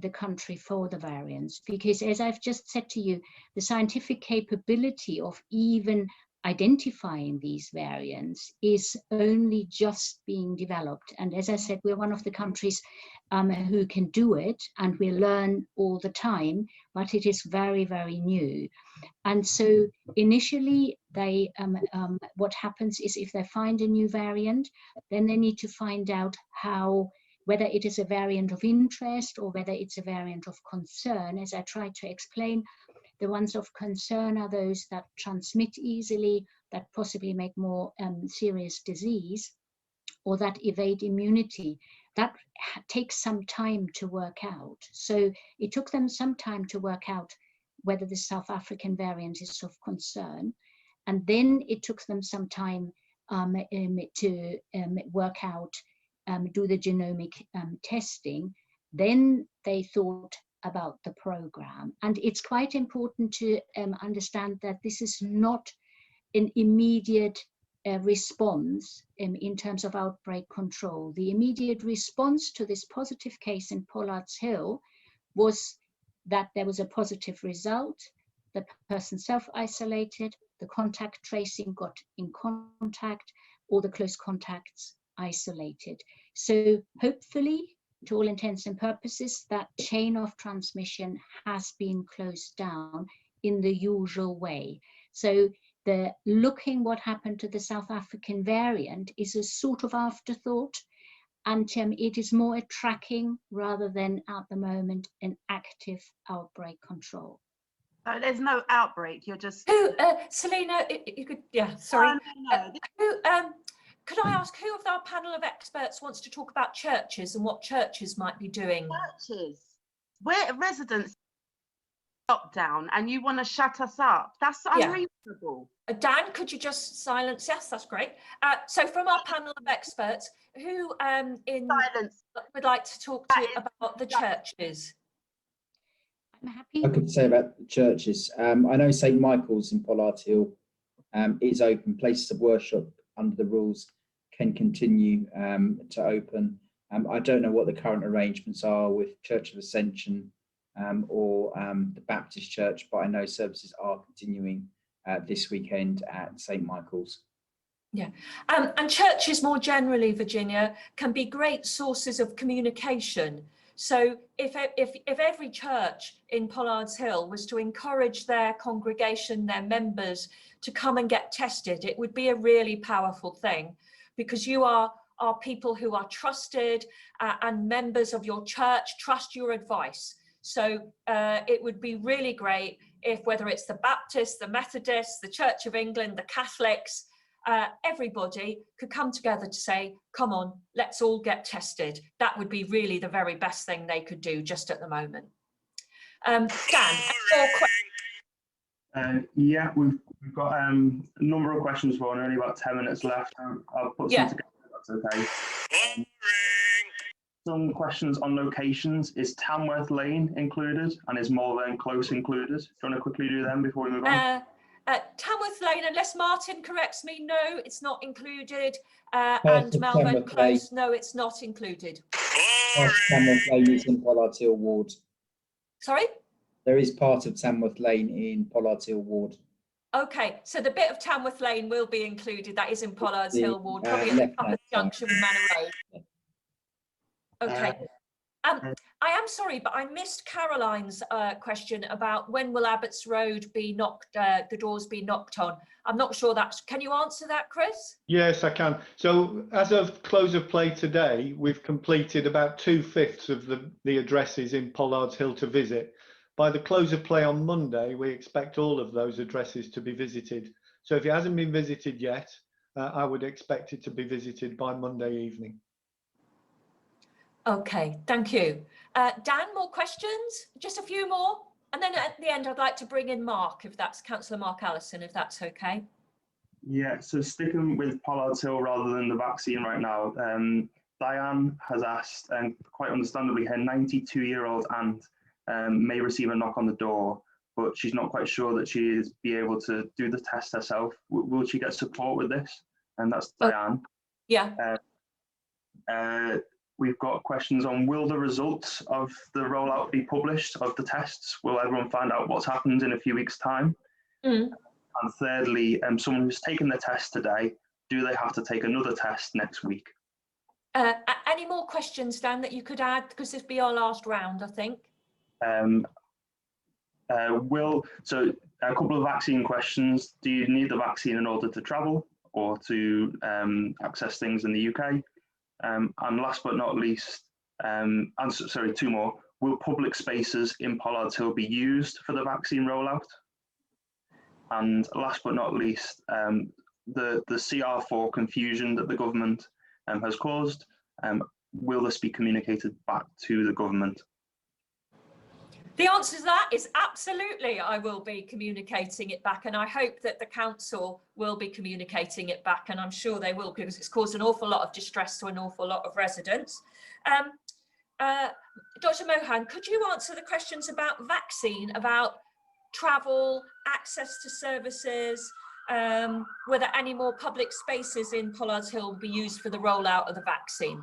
the country for the variants. Because as I've just said to you, the scientific capability of even identifying these variants is only just being developed. And as I said, we're one of the countries who can do it, and we learn all the time, but it is very, very new. And so initially they, what happens is if they find a new variant, then they need to find out how, whether it is a variant of interest or whether it's a variant of concern. As I tried to explain, the ones of concern are those that transmit easily, that possibly make more serious disease, or that evade immunity. that takes some time to work out. So it took them some time to work out whether the South African variant is of concern. And then it took them some time to work out, do the genomic testing. Then they thought about the program. And it's quite important to understand that this is not an immediate response in terms of outbreak control. The immediate response to this positive case in Pollards Hill was that there was a positive result, the person self-isolated, the contact tracing got in contact, all the close contacts isolated. So hopefully, to all intents and purposes, that chain of transmission has been closed down in the usual way. So the looking what happened to the South African variant is a sort of afterthought, and it is more a tracking rather than at the moment an active outbreak control. So there's no outbreak. You're just. Selena, you could, yeah, sorry. No. Could I ask who of our panel of experts wants to talk about churches and what churches might be doing? Churches. We're residents lockdown and you want to shut us up. That's unreasonable. Dan, could you just silence? Yes, that's great. So from our panel of experts, who would like to talk about the churches? I'm happy. I could say about the churches. I know St Michael's in Pollards Hill is open. Places of worship under the rules can continue to open. I don't know what the current arrangements are with Church of Ascension or the Baptist Church, but I know services are continuing this weekend at St Michael's. Yeah, and churches more generally, Virginia, can be great sources of communication. So if every church in Pollards Hill was to encourage their congregation, their members, to come and get tested, it would be a really powerful thing, because you are people who are trusted and members of your church trust your advice. So it would be really great if, whether it's the Baptists, the Methodists, the Church of England, the Catholics, everybody could come together to say, come on, let's all get tested. That would be really the very best thing they could do just at the moment. Dan, yeah, we've got a number of questions for, and only about 10 minutes left. I'll put some together, if that's okay. Some questions on locations. Is Tamworth Lane included, and is Malvern Close included? Do you want to quickly do them before we move on? Tamworth Lane, unless Martin corrects me, no, it's not included. And Malvern Close, no, it's not included. Tamworth Lane is in Pollards Hill Ward. Sorry? There is part of Tamworth Lane in Pollards Hill Ward. Okay, so the bit of Tamworth Lane will be included. That is in Pollards Hill Ward, probably at the upper junction with Manor Road. Okay. I am sorry, but I missed Caroline's question about when will Abbots Road be knocked, the doors be knocked on. I'm not sure that's, can you answer that, Chris? Yes, I can. So as of close of play today, we've completed about 2/5 of the addresses in Pollards Hill to visit. By the close of play on Monday, we expect all of those addresses to be visited. So if it hasn't been visited yet, I would expect it to be visited by Monday evening. Okay, thank you. Dan, more questions? Just a few more? And then at the end, I'd like to bring in Mark, if that's Councillor Mark Allison, if that's okay. Yeah, so sticking with Pollards Hill rather than the vaccine right now, Diane has asked, and quite understandably, her 92-year-old aunt may receive a knock on the door, but she's not quite sure that she is be able to do the test herself. Will she get support with this? And that's Diane. Yeah. We've got questions on, will the results of the rollout be published of the tests? Will everyone find out what's happened in a few weeks' time? And thirdly, someone who's taken the test today, do they have to take another test next week? Any more questions, Dan, that you could add? Because this will be our last round, I think. So a couple of vaccine questions. Do you need the vaccine in order to travel or to access things in the UK? And last but not least, sorry, two more. Will public spaces in Pollards Hill be used for the vaccine rollout? And last but not least, the CR4 confusion that the government has caused. will this be communicated back to the government? The answer to that is absolutely, I will be communicating it back, and I hope that the council will be communicating it back, and I'm sure they will, because it's caused an awful lot of distress to an awful lot of residents. Dr. Mohan, could you answer the questions about vaccine, about travel, access to services, whether any more public spaces in Pollards Hill will be used for the rollout of the vaccine?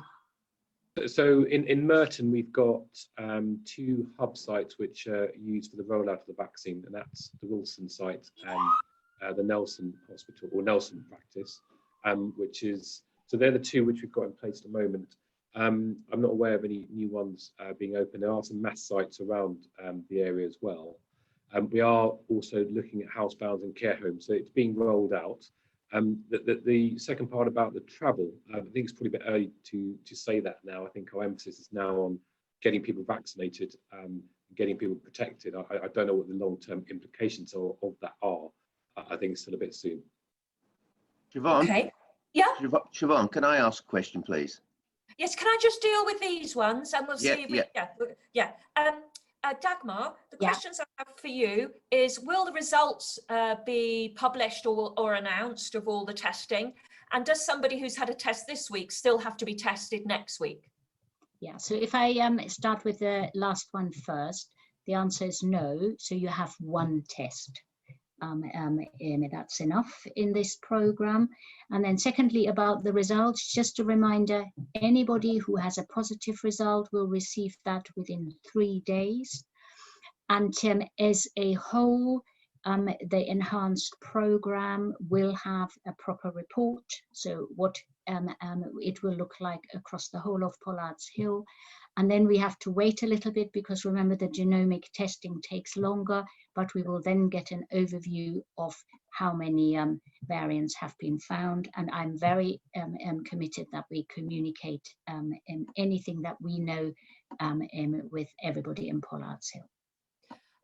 So in Merton, we've got 2 hub sites which are used for the rollout of the vaccine, and that's the Wilson site and the Nelson Hospital or Nelson practice, which is, so they're the 2 which we've got in place at the moment. I'm not aware of any new ones being opened. There are some mass sites around the area as well. We are also looking at housebounds and care homes, so it's being rolled out. The second part about the travel, I think it's probably a bit early to say that now. I think our emphasis is now on getting people vaccinated, getting people protected. I don't know what the long-term implications of that are. I think it's still a bit soon. Siobhain? Okay. Yeah? Siobhain, can I ask a question, please? Yes, can I just deal with these ones and we'll see if we, Dagmar, the questions I have for you is, will the results be published or announced of all the testing? And does somebody who's had a test this week still have to be tested next week? Yeah, so if I start with the last one first, the answer is no. So you have 1 test. That's enough in this program. And then secondly, about the results, just a reminder, anybody who has a positive result will receive that within 3 days. And as a whole, the enhanced program will have a proper report. So what it will look like across the whole of Pollards Hill. And then we have to wait a little bit, because remember, the genomic testing takes longer, but we will then get an overview of how many variants have been found. And I'm very committed that we communicate anything that we know with everybody in Pollards Hill.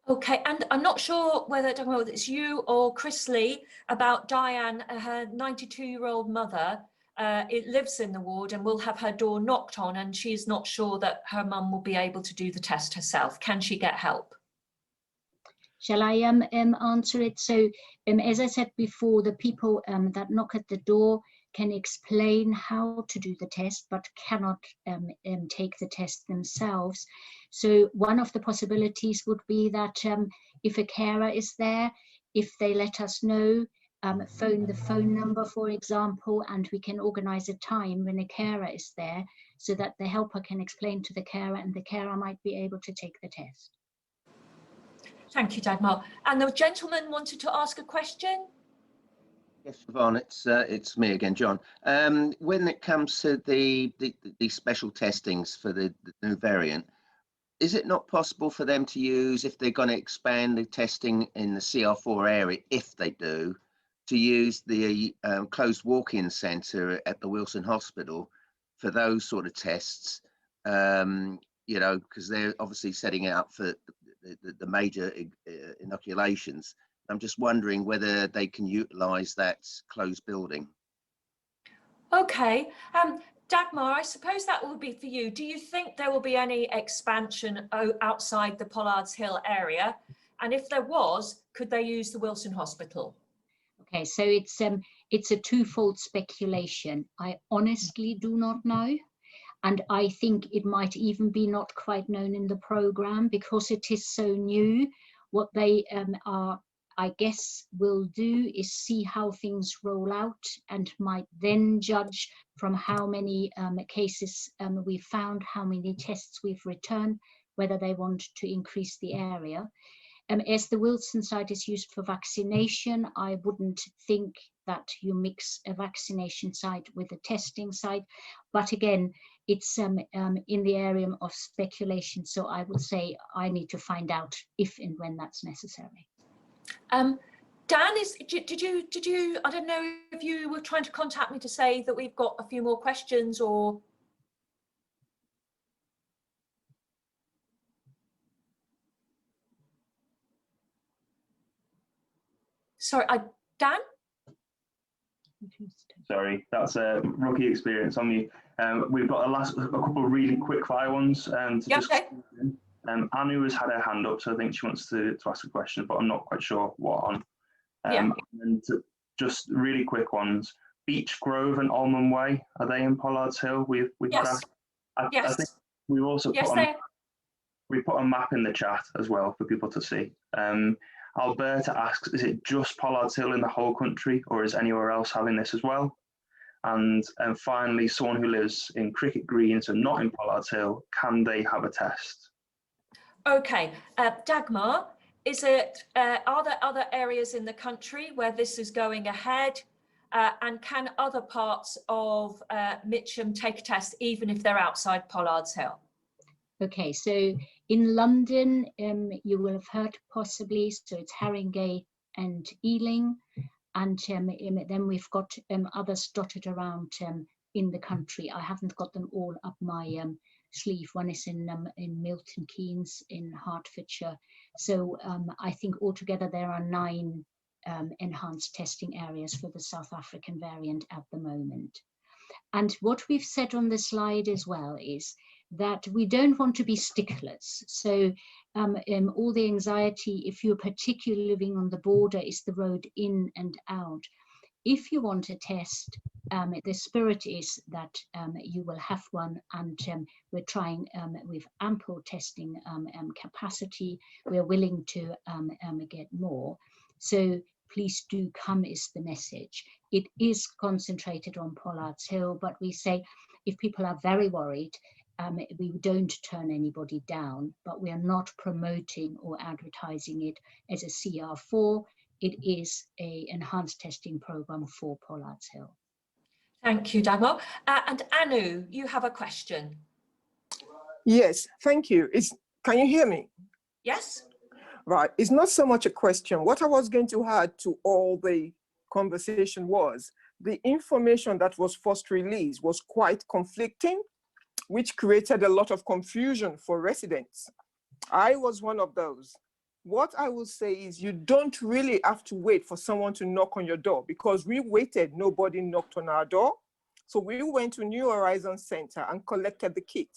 Okay, and I'm not sure whether it's you or Chris Lee about Diane, her 92-year-old mother. It lives in the ward and will have her door knocked on, and she's not sure that her mum will be able to do the test herself. Can she get help? Shall I answer it? So as I said before, the people that knock at the door can explain how to do the test, but cannot take the test themselves. So one of the possibilities would be that if a carer is there, if they let us know, phone the phone number, for example, and we can organize a time when a carer is there, so that the helper can explain to the carer and the carer might be able to take the test. Thank you, Dagmar. And the gentleman wanted to ask a question. Yes, Siobhain, it's me again, John. When it comes to the special testings for the new variant, is it not possible for them to use, if they're going to expand the testing in the CR4 area, if they do, to use the closed walk-in centre at the Wilson Hospital for those sort of tests? You know, because they're obviously setting it up for the major inoculations. I'm just wondering whether they can utilise that closed building. Okay, Dagmar, I suppose that will be for you. Do you think there will be any expansion outside the Pollards Hill area? And if there was, could they use the Wilson Hospital? Okay, so it's a twofold speculation. I honestly do not know. And I think it might even be not quite known in the programme, because it is so new. What they I guess will do is see how things roll out, and might then judge from how many cases we've found, how many tests we've returned, whether they want to increase the area. As the Wilson site is used for vaccination, I wouldn't think that you mix a vaccination site with a testing site. But again, it's in the area of speculation. So I would say I need to find out if and when that's necessary. Dan, did you, I don't know if you were trying to contact me to say that we've got a few more questions, or? Sorry, Dan? Sorry, that's a rookie experience on me. We've got a couple of really quick fire ones. Anu has had her hand up, so I think she wants to ask a question, but I'm not quite sure what on. And just really quick ones. Beech Grove and Almond Way, are they in Pollards Hill? We've yes. I think we've also put a map in the chat as well for people to see. Alberta asks, is it just Pollards Hill in the whole country, or is anywhere else having this as well? And finally, someone who lives in Cricket Green, so not in Pollards Hill, can they have a test? Okay, Dagmar, is it, are there other areas in the country where this is going ahead? And can other parts of Mitcham take a test even if they're outside Pollards Hill? Okay, so in London, you will have heard possibly, so it's Haringey and Ealing, and then we've got others dotted around in the country. I haven't got them all up my sleeve. One is in Milton Keynes in Hertfordshire. So I think altogether there are 9 enhanced testing areas for the South African variant at the moment. And what we've said on the slide as well is that we don't want to be sticklers. So all the anxiety, if you're particularly living on the border, is the road in and out. If you want a test, the spirit is that you will have one, and we're trying with ample testing capacity. We're willing to get more. So please do come is the message. It is concentrated on Pollards Hill, but we say if people are very worried, we don't turn anybody down, but we are not promoting or advertising it as a CR4. It is an enhanced testing program for Pollards Hill. Thank you, Dagmar. And Anu, you have a question. Yes, thank you. Can you hear me? Yes. Right. It's not so much a question. What I was going to add to all the conversation was the information that was first released was quite conflicting, which created a lot of confusion for residents. I was one of those. What I will say is you don't really have to wait for someone to knock on your door, because we waited, nobody knocked on our door. So we went to New Horizons Center and collected the kit.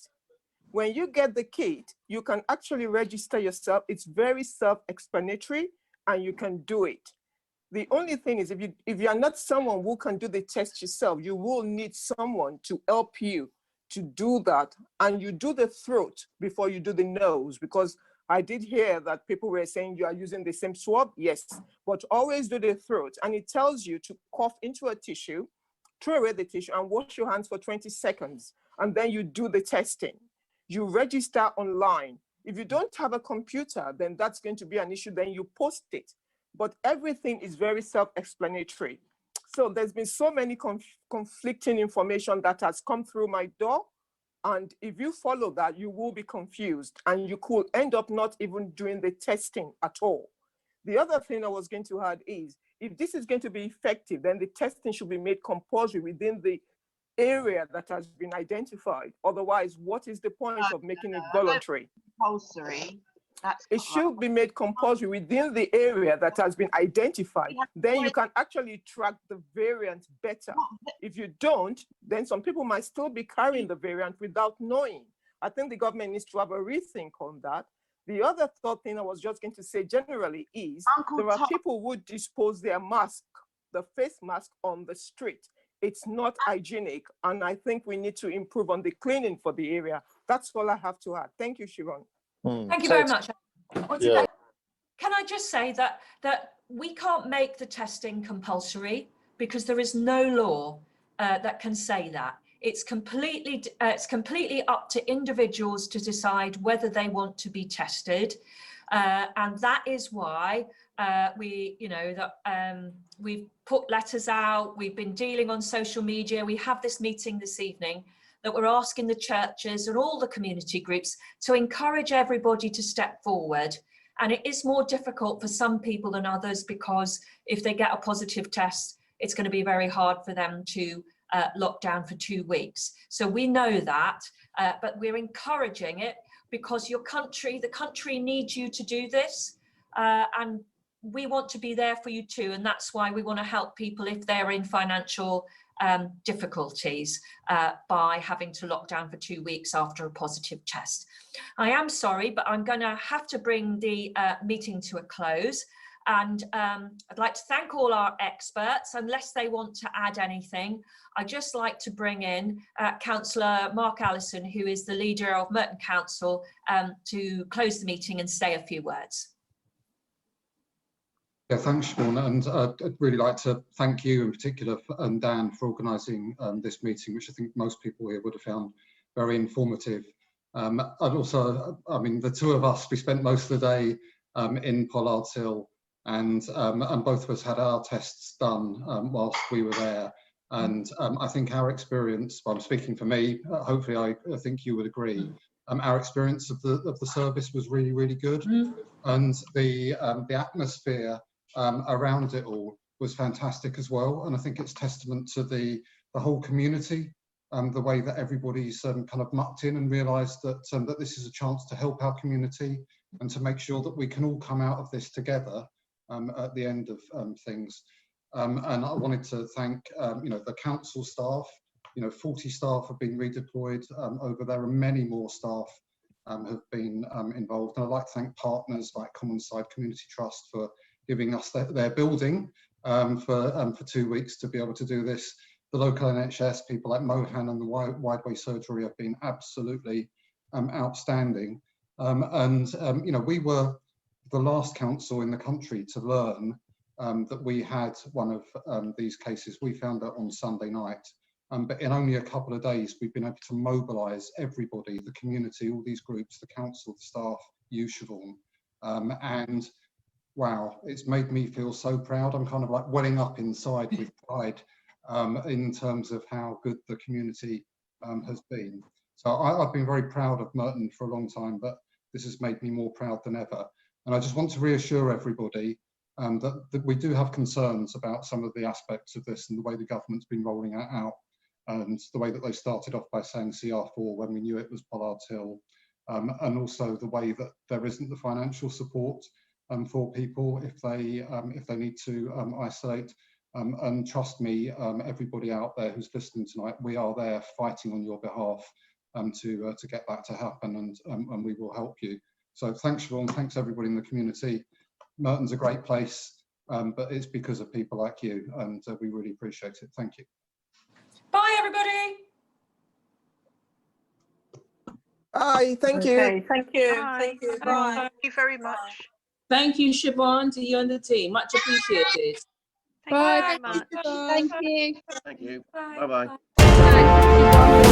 When you get the kit, you can actually register yourself. It's very self-explanatory and you can do it. The only thing is if you are not someone who can do the test yourself, you will need someone to help you to do that. And you do the throat before you do the nose, because I did hear that people were saying you are using the same swab. Yes, but always do the throat. And it tells you to cough into a tissue, throw away the tissue and wash your hands for 20 seconds. And then you do the testing. You register online. If you don't have a computer, then that's going to be an issue. Then you post it. But everything is very self-explanatory. So there's been so many conflicting information that has come through my door. And if you follow that, you will be confused and you could end up not even doing the testing at all. The other thing I was going to add is, if this is going to be effective, then the testing should be made compulsory within the area that has been identified. Otherwise, what is the point of making it voluntary? Compulsory. It should be made compulsory within the area that has been identified. Then you can actually track the variant better. If you don't, then some people might still be carrying the variant without knowing. I think the government needs to have a rethink on that. The other third thing I was just going to say generally is there are people who dispose their mask, the face mask, on the street. It's not hygienic, and I think we need to improve on the cleaning for the area. That's all I have to add. Thank you, Siobhain. Thank you very much. Can I just say that we can't make the testing compulsory because there is no law that can say that. It's completely up to individuals to decide whether they want to be tested, and that is why we've put letters out. We've been dealing on social media. We have this meeting this evening that we're asking the churches and all the community groups to encourage everybody to step forward. And it is more difficult for some people than others, because if they get a positive test, it's going to be very hard for them to lock down for 2 weeks. So we know that, but we're encouraging it because the country needs you to do this. And we want to be there for you too, and that's why we want to help people if they're in financial difficulties by having to lock down for 2 weeks after a positive test. I am sorry, but I'm going to have to bring the meeting to a close. And I'd like to thank all our experts. Unless they want to add anything, I'd just like to bring in Councillor Mark Allison, who is the leader of Merton Council, to close the meeting and say a few words. Yeah, thanks, Siobhan, and I'd really like to thank you in particular and Dan for organising this meeting, which I think most people here would have found very informative. I'd also, I mean, the two of us, we spent most of the day in Pollards Hill, and both of us had our tests done whilst we were there. And I think our experience, well, I'm speaking for me, hopefully I think you would agree, our experience of the service was really, really good. And the atmosphere around it all was fantastic as well. And I think it's testament to the whole community, the way that everybody's kind of mucked in and realised that that this is a chance to help our community and to make sure that we can all come out of this together at the end of things. And I wanted to thank you know, the council staff. You know, 40 staff have been redeployed over there, and many more staff have been involved. And I'd like to thank partners like Commonside Community Trust for giving us their building for 2 weeks to be able to do this. The local NHS, people like Mohan and the Wideway Surgery have been absolutely outstanding. You know, we were the last council in the country to learn that we had one of these cases. We found out on Sunday night. But in only a couple of days, we've been able to mobilise everybody, the community, all these groups, the council, the staff, you, Siobhan. And wow, it's made me feel so proud. I'm kind of like welling up inside with pride in terms of how good the community has been. So I've been very proud of Merton for a long time, but this has made me more proud than ever. And I just want to reassure everybody that we do have concerns about some of the aspects of this and the way the government's been rolling it out. And the way that they started off by saying CR4 when we knew it was Pollards Hill, and also the way that there isn't the financial support for people if they need to isolate. And trust me, everybody out there who's listening tonight, we are there fighting on your behalf to get that to happen, and we will help you. So thanks, Siobhan, thanks everybody in the community. Merton's a great place, but it's because of people like you, and we really appreciate it. Thank you. Bye, everybody. Bye. Thank you. Okay, thank you. Bye. Thank you. Bye. Bye. Thank you very much. Thank you, Siobhan, to you and the team. Much appreciated. Thank you very much. Thank you. Bye-bye. Bye.